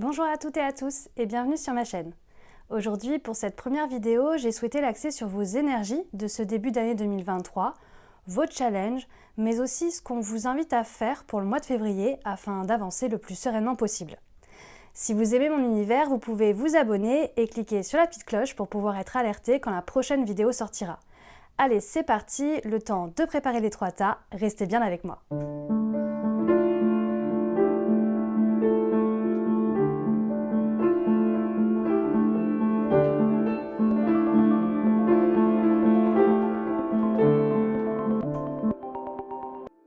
Bonjour à toutes et à tous et bienvenue sur ma chaîne. Aujourd'hui, pour cette première vidéo, j'ai souhaité l'axer sur vos énergies de ce début d'année 2023, vos challenges, mais aussi ce qu'on vous invite à faire pour le mois de février afin d'avancer le plus sereinement possible. Si vous aimez mon univers, vous pouvez vous abonner et cliquer sur la petite cloche pour pouvoir être alerté quand la prochaine vidéo sortira. Allez, c'est parti, le temps de préparer les 3 tas, restez bien avec moi.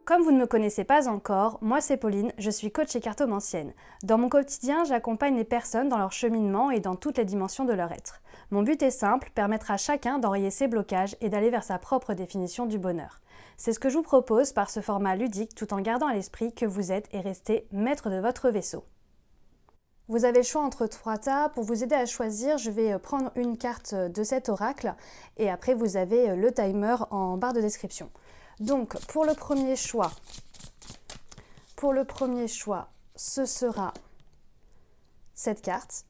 Comme vous ne me connaissez pas encore, moi c'est Pauline, je suis coach et cartomancienne. Dans mon quotidien, j'accompagne les personnes dans leur cheminement et dans toutes les dimensions de leur être. Mon but est simple, permettre à chacun d'enrayer ses blocages et d'aller vers sa propre définition du bonheur. C'est ce que je vous propose par ce format ludique tout en gardant à l'esprit que vous êtes et restez maître de votre vaisseau. Vous avez le choix entre 3 tas. Pour vous aider à choisir, je vais prendre une carte de cet oracle et après vous avez le timer en barre de description. Donc, pour le premier choix, ce sera cette carte.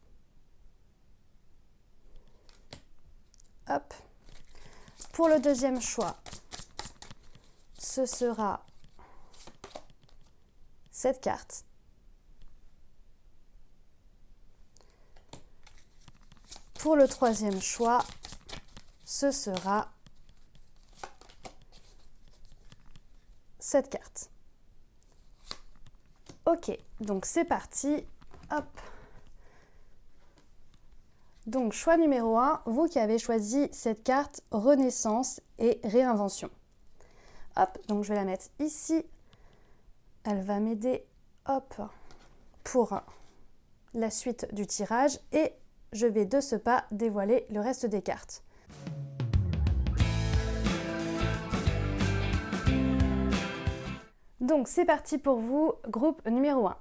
Hop. Pour le deuxième choix, ce sera cette carte. Pour le troisième choix, ce sera cette carte. Ok, donc c'est parti. Hop. Donc choix numéro 1, vous qui avez choisi cette carte Renaissance et Réinvention. Hop, donc je vais la mettre ici. Elle va m'aider, hop, pour la suite du tirage et je vais de ce pas dévoiler le reste des cartes. Donc c'est parti pour vous, groupe numéro 1.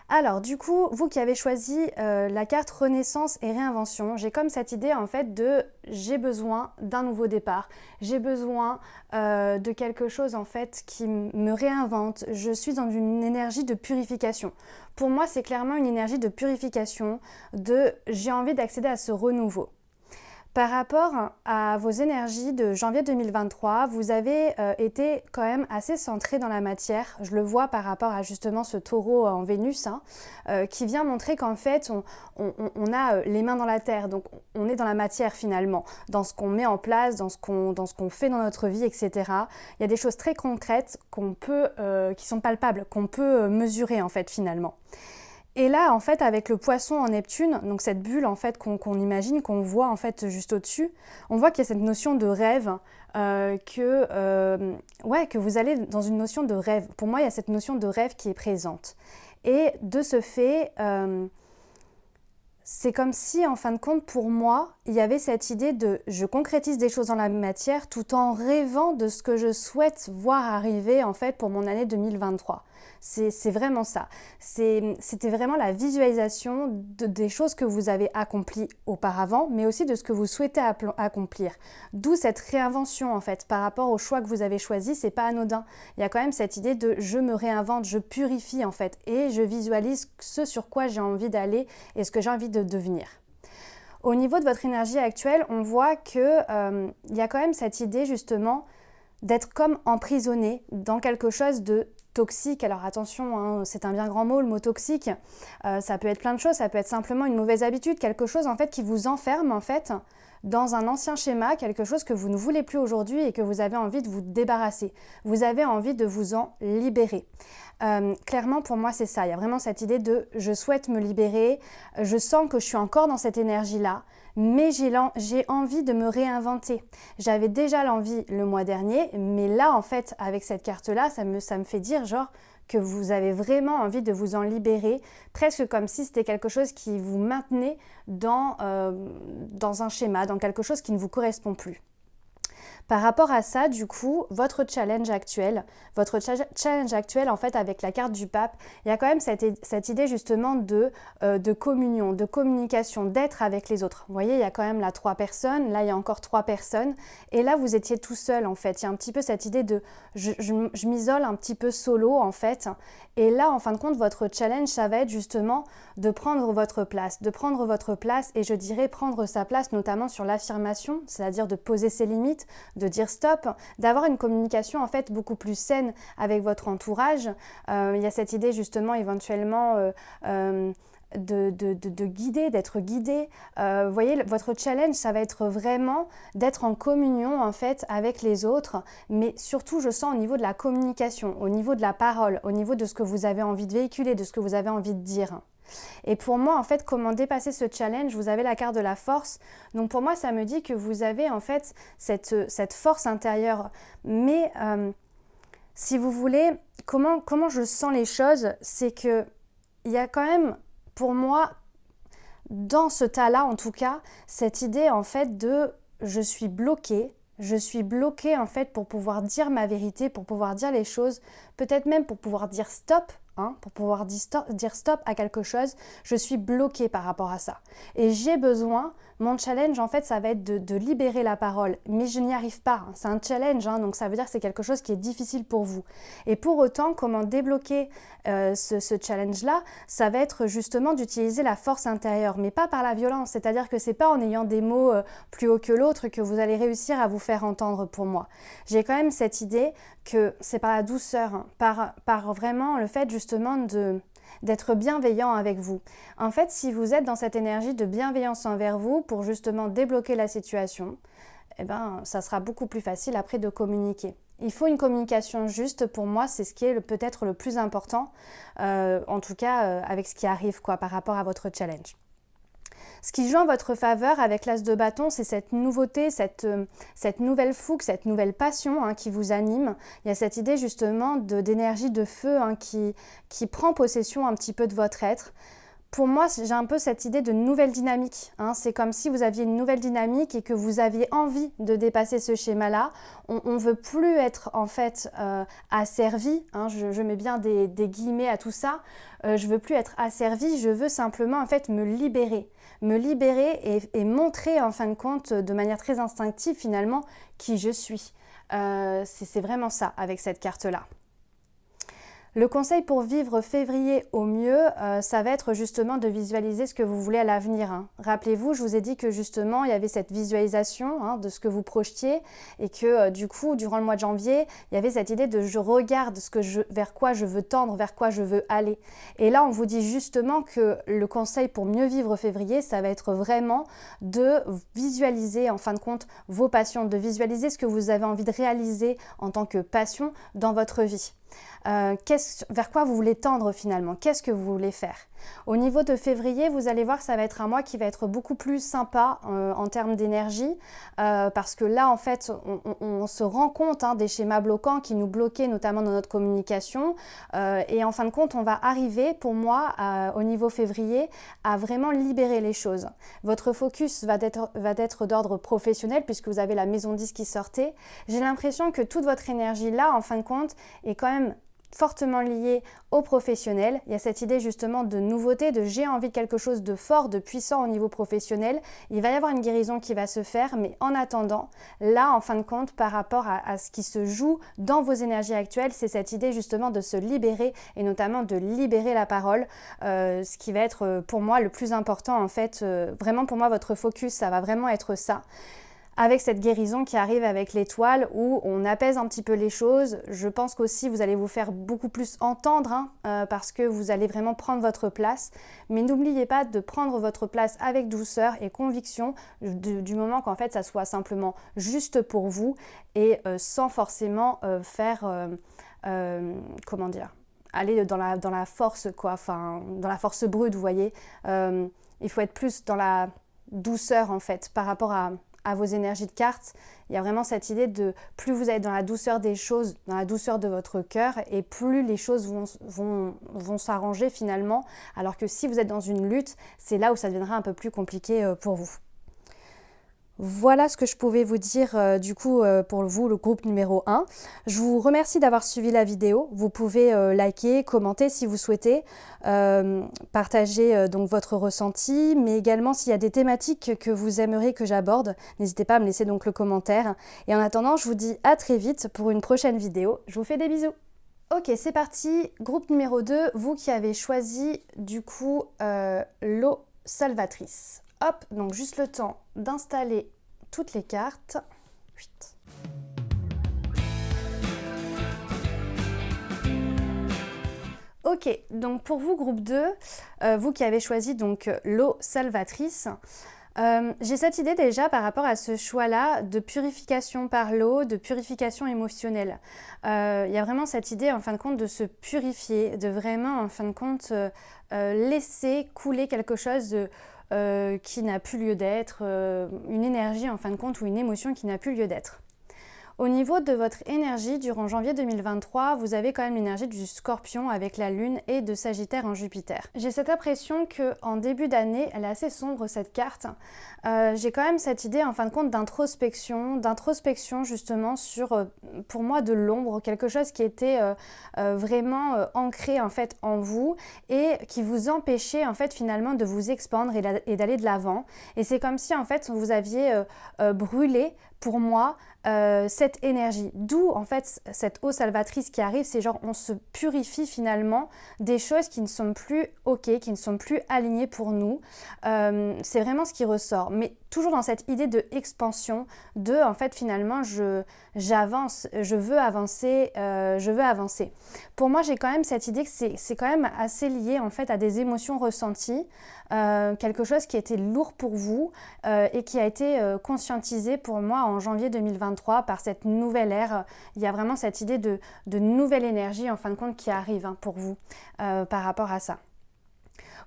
Alors du coup, vous qui avez choisi la carte Renaissance et Réinvention, j'ai comme cette idée en fait de j'ai besoin d'un nouveau départ, j'ai besoin de quelque chose en fait qui me réinvente, je suis dans une énergie de purification. Pour moi, c'est clairement une énergie de purification, de j'ai envie d'accéder à ce renouveau. Par rapport à vos énergies de janvier 2023, vous avez été quand même assez centré dans la matière. Je le vois par rapport à justement ce taureau en Vénus qui vient montrer qu'en fait on a les mains dans la terre, donc on est dans la matière finalement, dans ce qu'on met en place, dans ce qu'on fait dans notre vie, etc. Il y a des choses très concrètes qui sont palpables, qu'on peut mesurer en fait finalement. Et là, en fait, avec le poisson en Neptune, donc cette bulle en fait qu'on imagine, qu'on voit en fait juste au-dessus, on voit qu'il y a cette notion de rêve, que vous allez dans une notion de rêve. Pour moi, il y a cette notion de rêve qui est présente. Et de ce fait, c'est comme si, en fin de compte, pour moi, il y avait cette idée de je concrétise des choses dans la matière tout en rêvant de ce que je souhaite voir arriver en fait pour mon année 2023. C'est vraiment ça. C'était vraiment la visualisation des choses que vous avez accomplies auparavant, mais aussi de ce que vous souhaitez accomplir. D'où cette réinvention en fait par rapport au choix que vous avez choisi, c'est pas anodin. Il y a quand même cette idée de je me réinvente, je purifie en fait et je visualise ce sur quoi j'ai envie d'aller et ce que j'ai envie de devenir. Au niveau de votre énergie actuelle, on voit que il y a quand même cette idée justement d'être comme emprisonné dans quelque chose de toxique. Alors attention, hein, c'est un bien grand mot, le mot toxique. Ça peut être plein de choses, ça peut être simplement une mauvaise habitude, quelque chose en fait qui vous enferme en fait dans un ancien schéma, quelque chose que vous ne voulez plus aujourd'hui et que vous avez envie de vous débarrasser. Vous avez envie de vous en libérer. Clairement, pour moi, c'est ça. Il y a vraiment cette idée de je souhaite me libérer, je sens que je suis encore dans cette énergie-là, mais j'ai envie de me réinventer. J'avais déjà l'envie le mois dernier, mais là, en fait, avec cette carte-là, ça me fait dire genre que vous avez vraiment envie de vous en libérer, presque comme si c'était quelque chose qui vous maintenait dans un schéma, dans quelque chose qui ne vous correspond plus. Par rapport à ça, du coup, votre challenge actuel en fait avec la carte du pape, il y a quand même cette idée justement de communion, de communication, d'être avec les autres. Vous voyez, il y a quand même là 3 personnes, là il y a encore 3 personnes, et là vous étiez tout seul en fait. Il y a un petit peu cette idée de je m'isole un petit peu solo en fait, et là en fin de compte votre challenge ça va être justement de prendre votre place, et je dirais prendre sa place notamment sur l'affirmation, c'est-à-dire de poser ses limites, de dire stop, d'avoir une communication en fait beaucoup plus saine avec votre entourage. Il y a cette idée justement éventuellement de guider, d'être guidé. Vous voyez, votre challenge, ça va être vraiment d'être en communion en fait avec les autres, mais surtout je sens au niveau de la communication, au niveau de la parole, au niveau de ce que vous avez envie de véhiculer, de ce que vous avez envie de dire. Et pour moi, en fait, comment dépasser ce challenge? Vous avez la carte de la force. Donc pour moi, ça me dit que vous avez en fait cette force intérieure. Mais si vous voulez, comment je sens les choses, c'est que il y a quand même, pour moi, dans ce tas-là en tout cas, cette idée en fait de je suis bloquée en fait pour pouvoir dire ma vérité, pour pouvoir dire les choses, peut-être même pour pouvoir dire stop, pour pouvoir dire stop à quelque chose, je suis bloquée par rapport à ça. Et j'ai besoin, mon challenge en fait ça va être de libérer la parole, mais je n'y arrive pas, c'est un challenge, donc ça veut dire que c'est quelque chose qui est difficile pour vous. Et pour autant, comment débloquer ce challenge-là, ça va être justement d'utiliser la force intérieure, mais pas par la violence, c'est-à-dire que c'est pas en ayant des mots plus haut que l'autre que vous allez réussir à vous faire entendre pour moi. J'ai quand même cette idée que c'est par la douceur, par vraiment le fait justement d'être bienveillant avec vous. En fait, si vous êtes dans cette énergie de bienveillance envers vous pour justement débloquer la situation, ça sera beaucoup plus facile après de communiquer. Il faut une communication juste, pour moi, c'est ce qui est peut-être le plus important, en tout cas avec ce qui arrive par rapport à votre challenge. Ce qui joue en votre faveur avec l'as de bâton, c'est cette nouveauté, cette nouvelle fougue, cette nouvelle passion qui vous anime. Il y a cette idée justement d'énergie de feu qui prend possession un petit peu de votre être. Pour moi, j'ai un peu cette idée de nouvelle dynamique. C'est comme si vous aviez une nouvelle dynamique et que vous aviez envie de dépasser ce schéma-là. On ne veut plus être en fait asservi. Je mets bien des guillemets à tout ça. Je ne veux plus être asservi. Je veux simplement en fait me libérer et montrer en fin de compte de manière très instinctive finalement qui je suis. C'est vraiment ça avec cette carte-là. Le conseil pour vivre février au mieux, ça va être justement de visualiser ce que vous voulez à l'avenir. Rappelez-vous, je vous ai dit que justement, il y avait cette visualisation de ce que vous projetiez et que du coup, durant le mois de janvier, il y avait cette idée de je regarde vers quoi je veux tendre, vers quoi je veux aller. Et là, on vous dit justement que le conseil pour mieux vivre février, ça va être vraiment de visualiser en fin de compte vos passions, de visualiser ce que vous avez envie de réaliser en tant que passion dans votre vie. Vers quoi vous voulez tendre finalement? Qu'est-ce que vous voulez faire? Au niveau de février, vous allez voir, ça va être un mois qui va être beaucoup plus sympa en termes d'énergie parce que là, en fait, on se rend compte des schémas bloquants qui nous bloquaient notamment dans notre communication et en fin de compte, on va arriver, pour moi, au niveau février, à vraiment libérer les choses. Votre focus va être d'ordre professionnel puisque vous avez la maison 10 qui sortait. J'ai l'impression que toute votre énergie là, en fin de compte, est quand même fortement lié au professionnel. Il y a cette idée justement de nouveauté, de j'ai envie de quelque chose de fort, de puissant au niveau professionnel. Il va y avoir une guérison qui va se faire, mais en attendant, là, en fin de compte, par rapport à ce qui se joue dans vos énergies actuelles, c'est cette idée justement de se libérer et notamment de libérer la parole, ce qui va être pour moi le plus important en fait. Vraiment pour moi, votre focus, ça va vraiment être ça. Avec cette guérison qui arrive avec l'étoile où on apaise un petit peu les choses. Je pense qu'aussi vous allez vous faire beaucoup plus entendre parce que vous allez vraiment prendre votre place. Mais n'oubliez pas de prendre votre place avec douceur et conviction du moment qu'en fait ça soit simplement juste pour vous et sans forcément aller dans la force dans la force brute, vous voyez. Il faut être plus dans la douceur en fait par rapport à vos énergies de cartes. Il y a vraiment cette idée de plus vous êtes dans la douceur des choses, dans la douceur de votre cœur et plus les choses vont s'arranger finalement, alors que si vous êtes dans une lutte, c'est là où ça deviendra un peu plus compliqué pour vous. Voilà ce que je pouvais vous dire pour vous, le groupe numéro 1. Je vous remercie d'avoir suivi la vidéo. Vous pouvez liker, commenter si vous souhaitez, partager donc votre ressenti, mais également s'il y a des thématiques que vous aimeriez que j'aborde, n'hésitez pas à me laisser donc le commentaire. Et en attendant, je vous dis à très vite pour une prochaine vidéo. Je vous fais des bisous. Ok, c'est parti. Groupe numéro 2, vous qui avez choisi du coup l'eau salvatrice. Hop, donc juste le temps d'installer toutes les cartes. Chut. Ok, donc pour vous, groupe 2, vous qui avez choisi donc l'eau salvatrice, j'ai cette idée déjà par rapport à ce choix-là de purification par l'eau, de purification émotionnelle. Il y a vraiment cette idée en fin de compte de se purifier, de vraiment en fin de compte laisser couler quelque chose qui n'a plus lieu d'être, une énergie en fin de compte ou une émotion qui n'a plus lieu d'être. Au niveau de votre énergie, durant janvier 2023, vous avez quand même l'énergie du Scorpion avec la Lune et de Sagittaire en Jupiter. J'ai cette impression qu'en début d'année, elle est assez sombre cette carte. J'ai quand même cette idée en fin de compte d'introspection justement sur, pour moi, de l'ombre, quelque chose qui était vraiment ancré en fait en vous et qui vous empêchait en fait finalement de vous expandre et d'aller de l'avant. Et c'est comme si en fait vous aviez brûlé pour moi cette énergie. D'où en fait cette eau salvatrice qui arrive, c'est genre on se purifie finalement des choses qui ne sont plus ok, qui ne sont plus alignées pour nous. C'est vraiment ce qui ressort. Mais toujours dans cette idée de expansion, de en fait finalement j'avance, je veux avancer. Pour moi j'ai quand même cette idée que c'est quand même assez lié en fait à des émotions ressenties, quelque chose qui était lourd pour vous et qui a été conscientisé pour moi en janvier 2023 par cette nouvelle ère. Il y a vraiment cette idée de nouvelle énergie en fin de compte qui arrive pour vous par rapport à ça.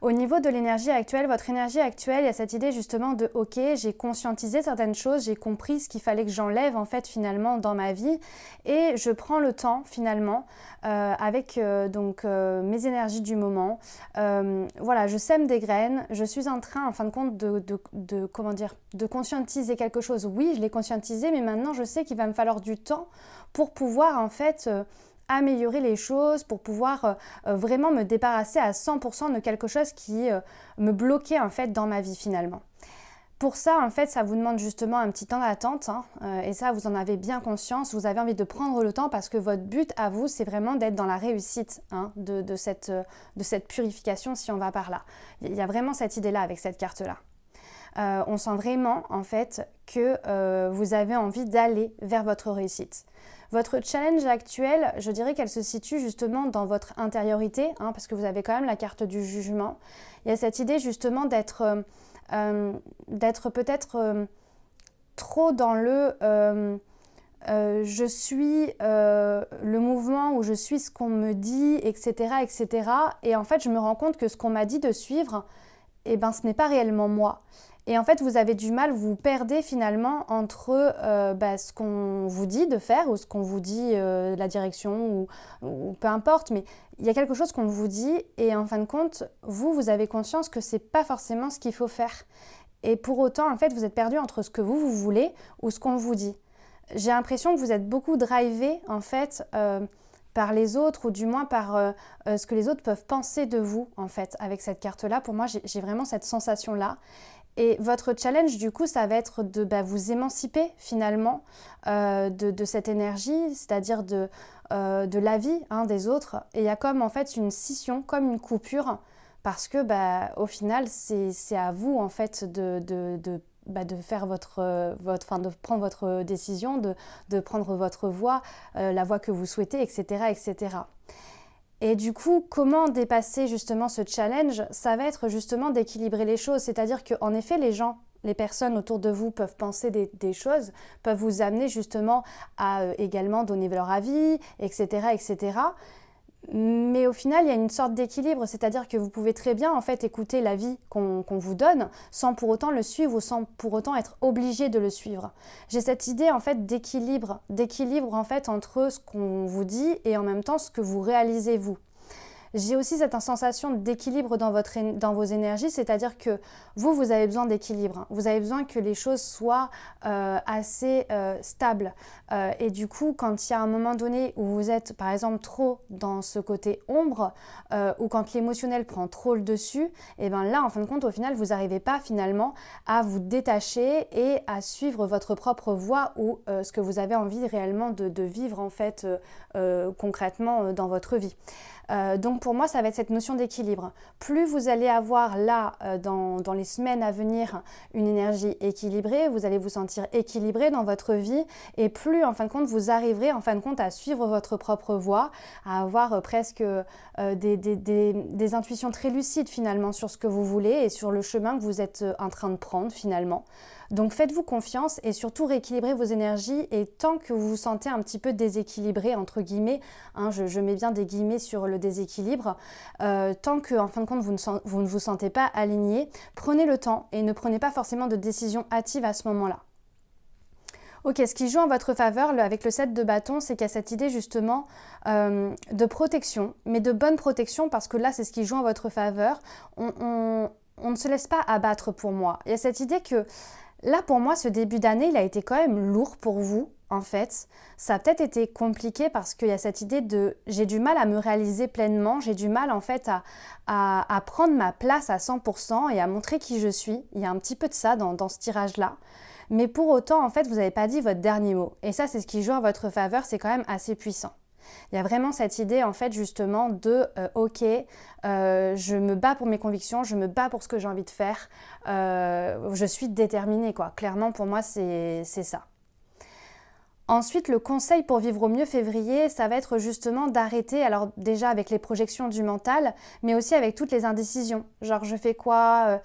Au niveau de l'énergie actuelle, votre énergie actuelle, il y a cette idée justement de ok, j'ai conscientisé certaines choses, j'ai compris ce qu'il fallait que j'enlève en fait finalement dans ma vie et je prends le temps finalement avec mes énergies du moment. Voilà, je sème des graines, je suis en train en fin de compte de conscientiser quelque chose. Oui, je l'ai conscientisé, mais maintenant je sais qu'il va me falloir du temps pour pouvoir en fait améliorer les choses, pour pouvoir vraiment me débarrasser à 100% de quelque chose qui me bloquait en fait dans ma vie finalement. Pour ça, en fait, ça vous demande justement un petit temps d'attente et ça, vous en avez bien conscience. Vous avez envie de prendre le temps parce que votre but à vous, c'est vraiment d'être dans la réussite de cette purification si on va par là. Il y a vraiment cette idée-là avec cette carte-là. On sent vraiment en fait que vous avez envie d'aller vers votre réussite. Votre challenge actuel, je dirais qu'elle se situe justement dans votre intériorité, parce que vous avez quand même la carte du jugement. Il y a cette idée justement d'être peut-être trop dans le je suis le mouvement ou je suis ce qu'on me dit, etc., etc. Et en fait, je me rends compte que ce qu'on m'a dit de suivre, ce n'est pas réellement moi. Et en fait, vous avez du mal, vous perdez finalement entre ce qu'on vous dit de faire ou ce qu'on vous dit, la direction ou peu importe, mais il y a quelque chose qu'on vous dit et en fin de compte, vous avez conscience que c'est pas forcément ce qu'il faut faire. Et pour autant, en fait, vous êtes perdu entre ce que vous voulez ou ce qu'on vous dit. J'ai l'impression que vous êtes beaucoup drivé, en fait, par les autres ou du moins par ce que les autres peuvent penser de vous, en fait, avec cette carte-là. Pour moi, j'ai vraiment cette sensation-là. Et votre challenge, du coup, ça va être de vous émanciper finalement de cette énergie, c'est-à-dire de la vie des autres. Et il y a comme en fait une scission, comme une coupure, parce que au final, c'est à vous en fait de faire de prendre votre décision, de prendre votre voie, la voie que vous souhaitez, etc., etc. Et du coup, comment dépasser justement ce challenge? Ça va être justement d'équilibrer les choses. C'est-à-dire qu'en effet, les personnes autour de vous peuvent penser des choses, peuvent vous amener justement à également donner leur avis, etc., etc. Mais au final, il y a une sorte d'équilibre, c'est-à-dire que vous pouvez très bien en fait écouter l'avis qu'on vous donne sans pour autant le suivre ou sans pour autant être obligé de le suivre. J'ai cette idée en fait d'équilibre en fait entre ce qu'on vous dit et en même temps ce que vous réalisez vous. j'ai aussi cette sensation d'équilibre dans vos énergies, c'est-à-dire que vous avez besoin d'équilibre. Hein. Vous avez besoin que les choses soient assez stables. Et du coup, quand il y a un moment donné où vous êtes, par exemple, trop dans ce côté ombre, ou quand l'émotionnel prend trop le dessus, et bien là, en fin de compte, au final, vous n'arrivez pas finalement à vous détacher et à suivre votre propre voie ou ce que vous avez envie réellement de vivre en fait concrètement dans votre vie. Donc pour moi, ça va être cette notion d'équilibre. Plus vous allez avoir là, dans les semaines à venir, une énergie équilibrée, vous allez vous sentir équilibré dans votre vie et plus, en fin de compte, vous arriverez en fin de compte à suivre votre propre voie, à avoir presque des intuitions très lucides finalement sur ce que vous voulez et sur le chemin que vous êtes en train de prendre finalement. Donc faites-vous confiance et surtout rééquilibrez vos énergies et tant que vous vous sentez un petit peu déséquilibré, entre guillemets, hein, je mets bien des guillemets sur le déséquilibre, tant que en fin de compte vous ne vous sentez pas aligné, prenez le temps et ne prenez pas forcément de décision hâtive à ce moment-là. Ok, ce qui joue en votre faveur avec le 7 de bâton, c'est qu'il y a cette idée justement de protection, mais de bonne protection parce que là c'est ce qui joue en votre faveur. On ne se laisse pas abattre pour moi. Il y a cette idée que là, pour moi, ce début d'année, il a été quand même lourd pour vous, en fait. Ça a peut-être été compliqué parce qu'il y a cette idée de « j'ai du mal à me réaliser pleinement, j'ai du mal, en fait, à prendre ma place à 100% et à montrer qui je suis ». Il y a un petit peu de ça dans ce tirage-là. Mais pour autant, en fait, vous n'avez pas dit votre dernier mot. Et ça, c'est ce qui joue en votre faveur, c'est quand même assez puissant. Il y a vraiment cette idée en fait justement de ok, je me bats pour mes convictions, je me bats pour ce que j'ai envie de faire, je suis déterminée quoi. Clairement pour moi c'est ça. Ensuite, le conseil pour vivre au mieux février, ça va être justement d'arrêter, alors déjà avec les projections du mental, mais aussi avec toutes les indécisions. Genre, je fais quoi?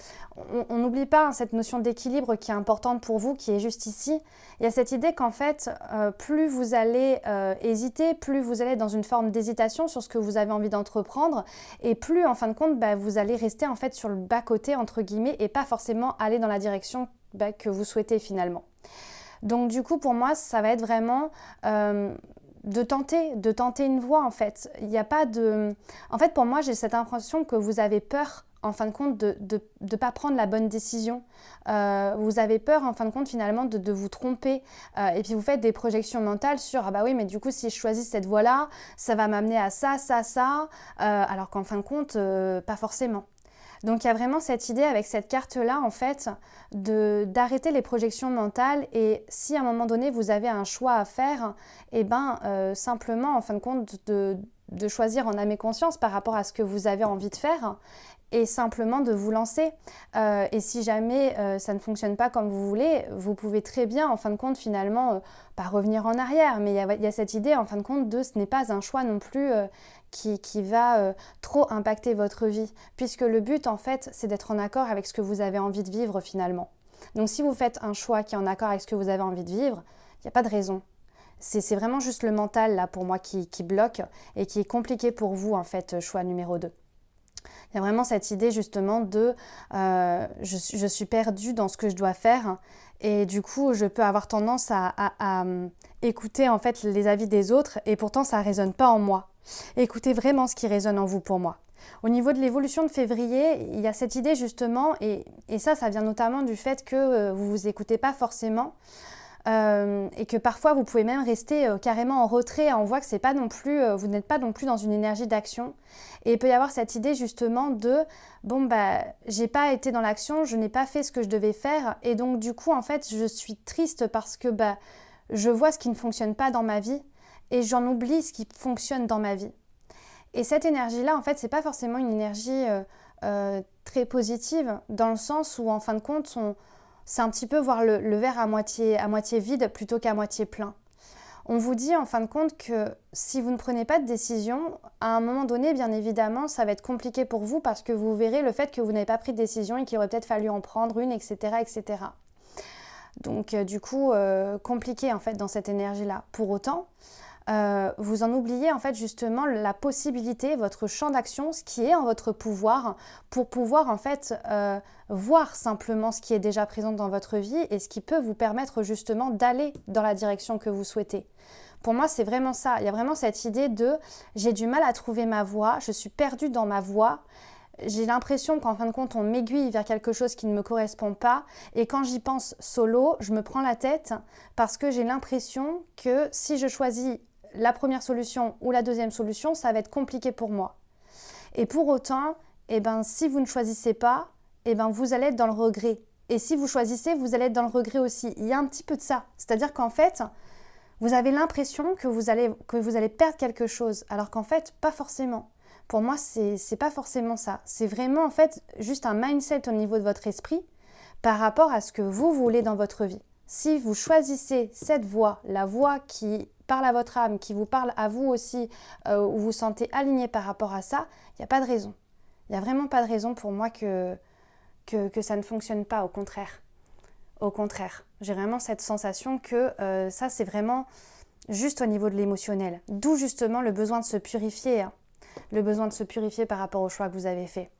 On n'oublie pas hein, cette notion d'équilibre qui est importante pour vous, qui est juste ici. Il y a cette idée qu'en fait, plus vous allez hésiter, plus vous allez être dans une forme d'hésitation sur ce que vous avez envie d'entreprendre, et plus, en fin de compte, vous allez rester en fait sur le bas-côté, entre guillemets, et pas forcément aller dans la direction que vous souhaitez finalement. Donc du coup, pour moi, ça va être vraiment de tenter une voie en fait. Il n'y a pas de... En fait, pour moi, j'ai cette impression que vous avez peur, en fin de compte, de ne pas prendre la bonne décision. Vous avez peur, en fin de compte, finalement, de vous tromper. Et puis, vous faites des projections mentales sur « Ah bah oui, mais du coup, si je choisis cette voie-là, ça va m'amener à ça, ça, ça. » Alors qu'en fin de compte, pas forcément. Donc il y a vraiment cette idée avec cette carte-là en fait d'arrêter les projections mentales et si à un moment donné vous avez un choix à faire, simplement en fin de compte de choisir en âme et conscience par rapport à ce que vous avez envie de faire et simplement de vous lancer. Et si jamais ça ne fonctionne pas comme vous voulez, vous pouvez très bien en fin de compte finalement pas revenir en arrière, mais il y a cette idée en fin de compte de ce n'est pas un choix non plus qui va trop impacter votre vie, puisque le but en fait c'est d'être en accord avec ce que vous avez envie de vivre finalement. Donc si vous faites un choix qui est en accord avec ce que vous avez envie de vivre, il n'y a pas de raison. C'est vraiment juste le mental là pour moi qui bloque et qui est compliqué pour vous en fait, choix numéro 2. Il y a vraiment cette idée justement de je suis perdue dans ce que je dois faire et du coup je peux avoir tendance à écouter en fait les avis des autres et pourtant ça ne résonne pas en moi. Écoutez vraiment ce qui résonne en vous pour moi. Au niveau de l'évolution de février, il y a cette idée justement et ça vient notamment du fait que vous ne vous écoutez pas forcément. Et que parfois vous pouvez même rester carrément en retrait, on voit que c'est pas non plus, vous n'êtes pas non plus dans une énergie d'action et il peut y avoir cette idée justement de j'ai pas été dans l'action, je n'ai pas fait ce que je devais faire et donc du coup en fait je suis triste parce que je vois ce qui ne fonctionne pas dans ma vie et j'en oublie ce qui fonctionne dans ma vie. Et cette énergie-là en fait c'est pas forcément une énergie très positive dans le sens où en fin de compte c'est un petit peu voir le verre à moitié vide plutôt qu'à moitié plein. On vous dit en fin de compte que si vous ne prenez pas de décision, à un moment donné, bien évidemment, ça va être compliqué pour vous parce que vous verrez le fait que vous n'avez pas pris de décision et qu'il aurait peut-être fallu en prendre une, etc. etc. Donc du coup, compliqué en fait dans cette énergie-là. Pour autant, vous en oubliez en fait justement la possibilité, votre champ d'action, ce qui est en votre pouvoir pour pouvoir en fait voir simplement ce qui est déjà présent dans votre vie et ce qui peut vous permettre justement d'aller dans la direction que vous souhaitez. Pour moi, c'est vraiment ça. Il y a vraiment cette idée de j'ai du mal à trouver ma voie, je suis perdue dans ma voie. J'ai l'impression qu'en fin de compte, on m'aiguille vers quelque chose qui ne me correspond pas. Et quand j'y pense solo, je me prends la tête parce que j'ai l'impression que si je choisis la première solution ou la deuxième solution, ça va être compliqué pour moi. Et pour autant, si vous ne choisissez pas, vous allez être dans le regret. Et si vous choisissez, vous allez être dans le regret aussi. Il y a un petit peu de ça. C'est-à-dire qu'en fait, vous avez l'impression que vous allez perdre quelque chose, alors qu'en fait, pas forcément. Pour moi, c'est pas forcément ça. C'est vraiment en fait juste un mindset au niveau de votre esprit par rapport à ce que vous voulez dans votre vie. Si vous choisissez cette voie, la voie qui parle à votre âme, qui vous parle à vous aussi, où vous vous sentez aligné par rapport à ça, il n'y a pas de raison. Il n'y a vraiment pas de raison pour moi que ça ne fonctionne pas, au contraire. Au contraire, j'ai vraiment cette sensation que ça, c'est vraiment juste au niveau de l'émotionnel. D'où justement le besoin de se purifier, le besoin de se purifier par rapport au choix que vous avez fait.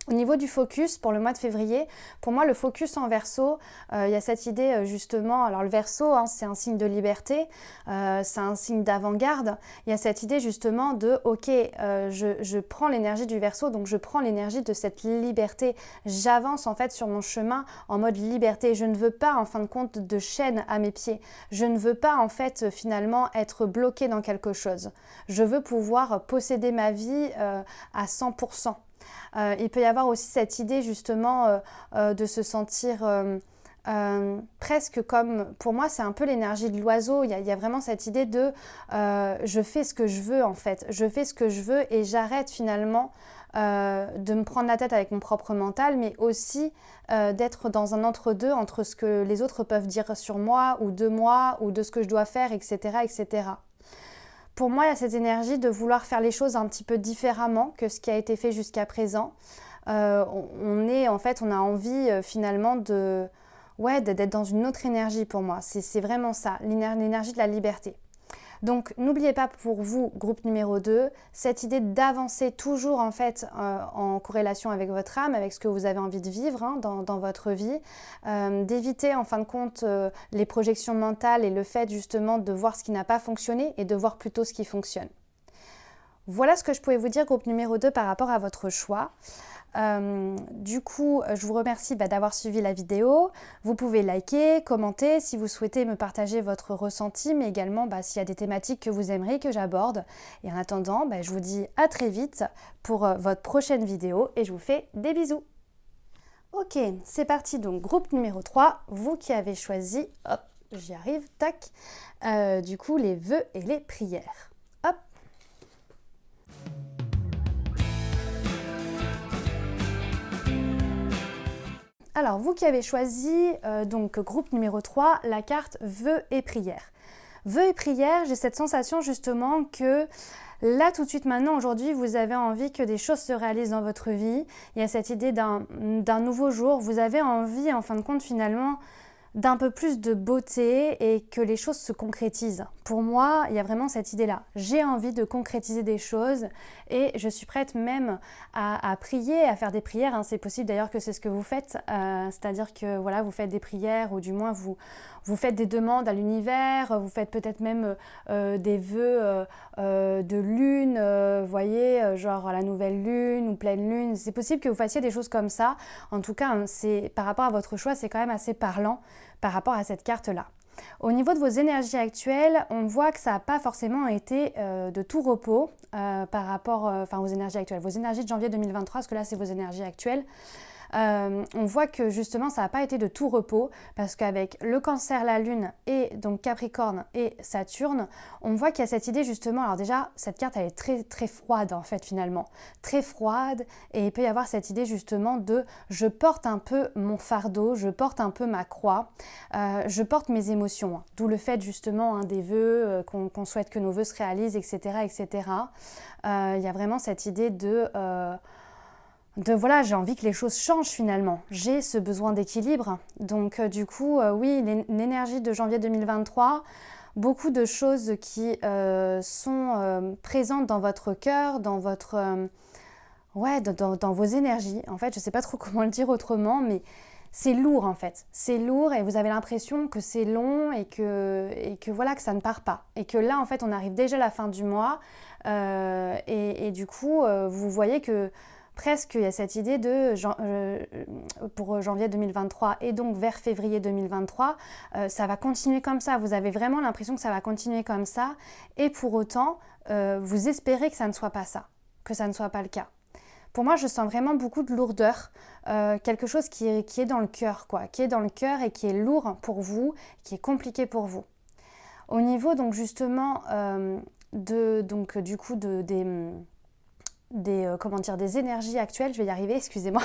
Au niveau du focus, pour le mois de février, pour moi, le focus en Verseau, il y a cette idée justement, alors le Verseau, c'est un signe de liberté, c'est un signe d'avant-garde. Il y a cette idée justement de, ok, je prends l'énergie du Verseau, donc je prends l'énergie de cette liberté. J'avance en fait sur mon chemin en mode liberté. Je ne veux pas en fin de compte de chaîne à mes pieds. Je ne veux pas en fait finalement être bloquée dans quelque chose. Je veux pouvoir posséder ma vie à 100%. Il peut y avoir aussi cette idée justement de se sentir presque comme, pour moi c'est un peu l'énergie de l'oiseau, il y a vraiment cette idée de je fais ce que je veux en fait, je fais ce que je veux et j'arrête finalement de me prendre la tête avec mon propre mental, mais aussi d'être dans un entre-deux entre ce que les autres peuvent dire sur moi ou de ce que je dois faire, etc., etc. Pour moi, il y a cette énergie de vouloir faire les choses un petit peu différemment que ce qui a été fait jusqu'à présent. On a envie finalement d'être dans une autre énergie pour moi. C'est vraiment ça, l'énergie de la liberté. Donc n'oubliez pas pour vous, groupe numéro 2, cette idée d'avancer toujours en fait en corrélation avec votre âme, avec ce que vous avez envie de vivre dans votre vie, d'éviter en fin de compte les projections mentales et le fait justement de voir ce qui n'a pas fonctionné et de voir plutôt ce qui fonctionne. Voilà ce que je pouvais vous dire, groupe numéro 2, par rapport à votre choix. Du coup, je vous remercie d'avoir suivi la vidéo. Vous pouvez liker, commenter si vous souhaitez me partager votre ressenti, mais également s'il y a des thématiques que vous aimeriez que j'aborde. Et en attendant, je vous dis à très vite pour votre prochaine vidéo et je vous fais des bisous. Ok, c'est parti donc, groupe numéro 3, vous qui avez choisi, hop, j'y arrive, tac, du coup les vœux et les prières. Hop. Alors, vous qui avez choisi, donc groupe numéro 3, la carte vœux et prières. Vœux et prières, j'ai cette sensation justement que là, tout de suite maintenant, aujourd'hui, vous avez envie que des choses se réalisent dans votre vie. Il y a cette idée d'un nouveau jour. Vous avez envie, en fin de compte, finalement, d'un peu plus de beauté et que les choses se concrétisent. Pour moi, il y a vraiment cette idée-là. J'ai envie de concrétiser des choses et je suis prête même à prier, à faire des prières. C'est possible d'ailleurs que c'est ce que vous faites, c'est-à-dire que voilà, vous faites des prières ou du moins vous faites des demandes à l'univers, vous faites peut-être même des vœux de lune, voyez, genre la nouvelle lune ou pleine lune. C'est possible que vous fassiez des choses comme ça. En tout cas, par rapport à votre choix, c'est quand même assez parlant par rapport à cette carte-là. Au niveau de vos énergies actuelles, on voit que ça n'a pas forcément été de tout repos par rapport aux énergies actuelles. Vos énergies de janvier 2023, parce que là, c'est vos énergies actuelles. On voit que justement ça n'a pas été de tout repos parce qu'avec le Cancer, la Lune et donc Capricorne et Saturne, on voit qu'il y a cette idée justement, alors déjà cette carte elle est très très froide en fait finalement, très froide et il peut y avoir cette idée justement de je porte un peu mon fardeau, je porte un peu ma croix, je porte mes émotions, d'où le fait justement des vœux, qu'on souhaite que nos vœux se réalisent, etc. etc. Il y a vraiment cette idée de voilà, j'ai envie que les choses changent finalement. J'ai ce besoin d'équilibre. Donc du coup, oui, l'énergie de janvier 2023, beaucoup de choses qui sont présentes dans votre cœur, dans votre... dans vos énergies. En fait, je ne sais pas trop comment le dire autrement, mais c'est lourd en fait. C'est lourd et vous avez l'impression que c'est long et que voilà, que ça ne part pas. Et que là, en fait, on arrive déjà à la fin du mois et du coup, vous voyez que presque il y a cette idée de pour janvier 2023 et donc vers février 2023, ça va continuer comme ça. Vous avez vraiment l'impression que ça va continuer comme ça et pour autant, vous espérez que ça ne soit pas ça, que ça ne soit pas le cas. Pour moi, je sens vraiment beaucoup de lourdeur, quelque chose qui est dans le cœur, quoi, qui est dans le cœur et qui est lourd pour vous, qui est compliqué pour vous. Au niveau donc justement des énergies actuelles, je vais y arriver, excusez-moi.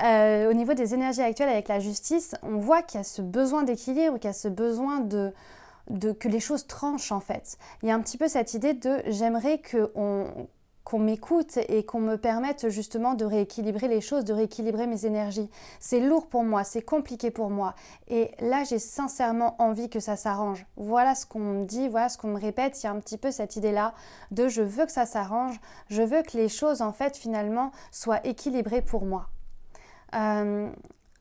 Au niveau des énergies actuelles avec la justice, on voit qu'il y a ce besoin d'équilibre, qu'il y a ce besoin que les choses tranchent en fait. Il y a un petit peu cette idée de j'aimerais qu'on m'écoute et qu'on me permette justement de rééquilibrer les choses, de rééquilibrer mes énergies. C'est lourd pour moi, c'est compliqué pour moi. Et là, j'ai sincèrement envie que ça s'arrange. Voilà ce qu'on me dit, voilà ce qu'on me répète. Il y a un petit peu cette idée-là de je veux que ça s'arrange, je veux que les choses, en fait, finalement, soient équilibrées pour moi.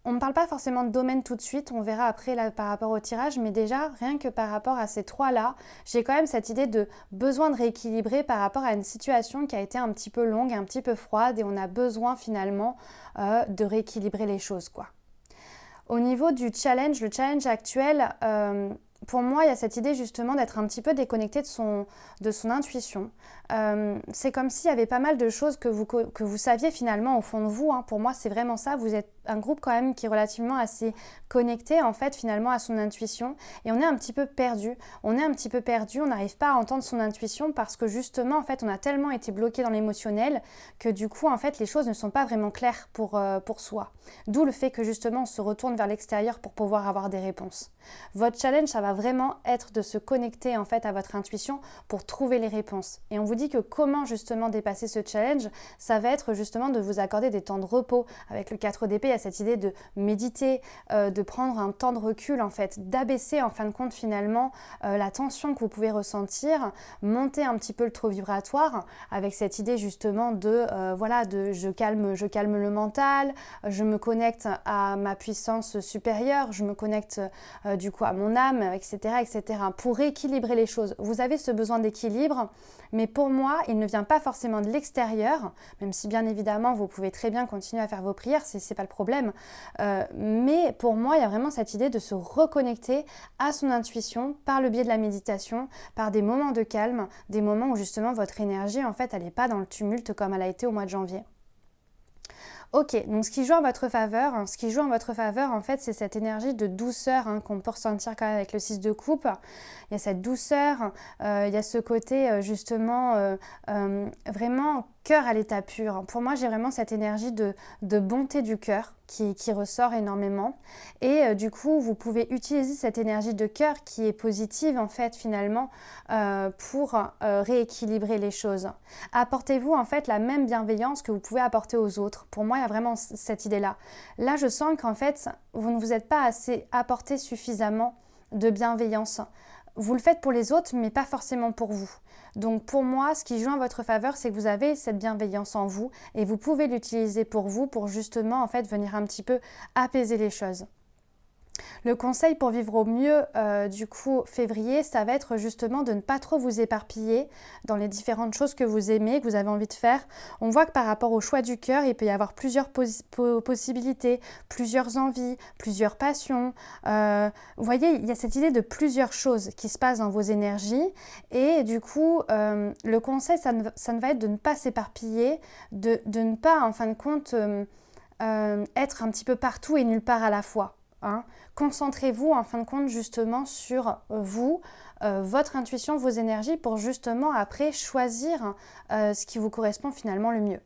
On ne parle pas forcément de domaine tout de suite, on verra après là, par rapport au tirage, mais déjà, rien que par rapport à ces trois-là, j'ai quand même cette idée de besoin de rééquilibrer par rapport à une situation qui a été un petit peu longue, un petit peu froide, et on a besoin finalement de rééquilibrer les choses, quoi. Au niveau du challenge, le challenge actuel, pour moi, il y a cette idée justement d'être un petit peu déconnecté de son intuition. C'est comme s'il y avait pas mal de choses que vous saviez finalement au fond de vous. Hein. Pour moi, c'est vraiment ça. Vous êtes un groupe quand même qui est relativement assez connecté en fait finalement à son intuition. Et on est un petit peu perdu. On n'arrive pas à entendre son intuition parce que justement en fait on a tellement été bloqué dans l'émotionnel que du coup en fait les choses ne sont pas vraiment claires pour soi. D'où le fait que justement on se retourne vers l'extérieur pour pouvoir avoir des réponses. Votre challenge, ça va vraiment être de se connecter en fait à votre intuition pour trouver les réponses. Et on vous dit que comment justement dépasser ce challenge, ça va être justement de vous accorder des temps de repos. Avec le 4 d'épée, il y a cette idée de méditer, de prendre un temps de recul en fait, d'abaisser en fin de compte finalement la tension que vous pouvez ressentir, monter un petit peu le taux vibratoire avec cette idée justement de je calme le mental, je me connecte à ma puissance supérieure, je me connecte du coup à mon âme, etc., etc. Pour équilibrer les choses. Vous avez ce besoin d'équilibre, mais pour moi, il ne vient pas forcément de l'extérieur, même si bien évidemment, vous pouvez très bien continuer à faire vos prières, c'est pas le problème. Mais pour moi, il y a vraiment cette idée de se reconnecter à son intuition par le biais de la méditation, par des moments de calme, des moments où justement votre énergie, en fait, elle n'est pas dans le tumulte comme elle a été au mois de janvier. Ok, donc ce qui joue en votre faveur, en fait, c'est cette énergie de douceur qu'on peut ressentir quand même avec le 6 de coupe. Il y a cette douceur, il y a ce côté justement vraiment cœur à l'état pur. Pour moi, j'ai vraiment cette énergie de bonté du cœur qui ressort énormément. Et du coup, vous pouvez utiliser cette énergie de cœur qui est positive en fait finalement pour rééquilibrer les choses. Apportez-vous en fait la même bienveillance que vous pouvez apporter aux autres. Pour moi, il y a vraiment cette idée-là. Là, je sens qu'en fait, vous ne vous êtes pas assez apporté suffisamment de bienveillance. Vous le faites pour les autres, mais pas forcément pour vous. Donc pour moi, ce qui joue en votre faveur, c'est que vous avez cette bienveillance en vous et vous pouvez l'utiliser pour vous, pour justement en fait venir un petit peu apaiser les choses. Le conseil pour vivre au mieux du coup février, ça va être justement de ne pas trop vous éparpiller dans les différentes choses que vous aimez, que vous avez envie de faire. On voit que par rapport au choix du cœur, il peut y avoir plusieurs possibilités, plusieurs envies, plusieurs passions. Vous voyez, il y a cette idée de plusieurs choses qui se passent dans vos énergies et du coup, le conseil, ça ne va être de ne pas s'éparpiller, de ne pas en fin de compte être un petit peu partout et nulle part à la fois. Concentrez-vous en fin de compte justement sur vous, votre intuition, vos énergies pour justement après choisir ce qui vous correspond finalement le mieux.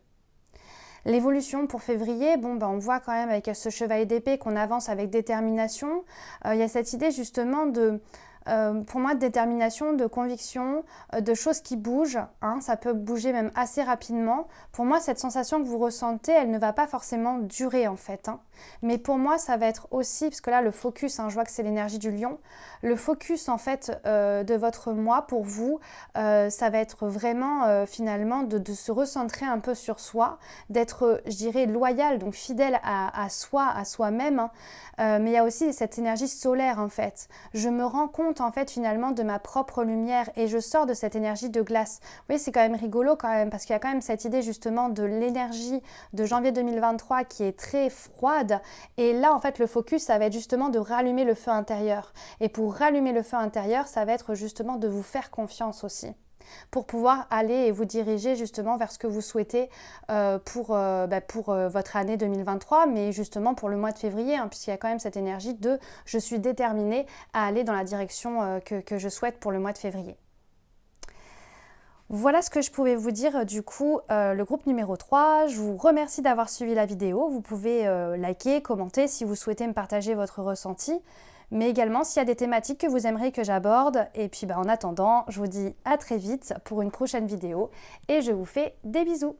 L'évolution pour février, on voit quand même avec ce chevalier d'épée qu'on avance avec détermination. Il y a cette idée justement de pour moi, de détermination, de conviction, de choses qui bougent, hein, ça peut bouger même assez rapidement. Pour moi, cette sensation que vous ressentez, elle ne va pas forcément durer en fait, hein. Mais pour moi, ça va être aussi, parce que là, le focus, hein, je vois que c'est l'énergie du lion, le focus en fait de votre moi pour vous, ça va être vraiment finalement de se recentrer un peu sur soi, d'être, je dirais, loyal, donc fidèle à soi, à soi-même, hein. Mais il y a aussi cette énergie solaire en fait. Je me rends compte en fait finalement de ma propre lumière et je sors de cette énergie de glace. Vous voyez, c'est quand même rigolo quand même parce qu'il y a quand même cette idée justement de l'énergie de janvier 2023 qui est très froide et là en fait le focus ça va être justement de rallumer le feu intérieur. Et pour rallumer le feu intérieur, ça va être justement de vous faire confiance aussi, pour pouvoir aller et vous diriger justement vers ce que vous souhaitez pour votre année 2023, mais justement pour le mois de février, hein, puisqu'il y a quand même cette énergie de « je suis déterminée à aller dans la direction que je souhaite pour le mois de février ». Voilà ce que je pouvais vous dire du coup, le groupe numéro 3. Je vous remercie d'avoir suivi la vidéo. Vous pouvez liker, commenter si vous souhaitez me partager votre ressenti, mais également s'il y a des thématiques que vous aimeriez que j'aborde. Et puis en attendant, je vous dis à très vite pour une prochaine vidéo et je vous fais des bisous.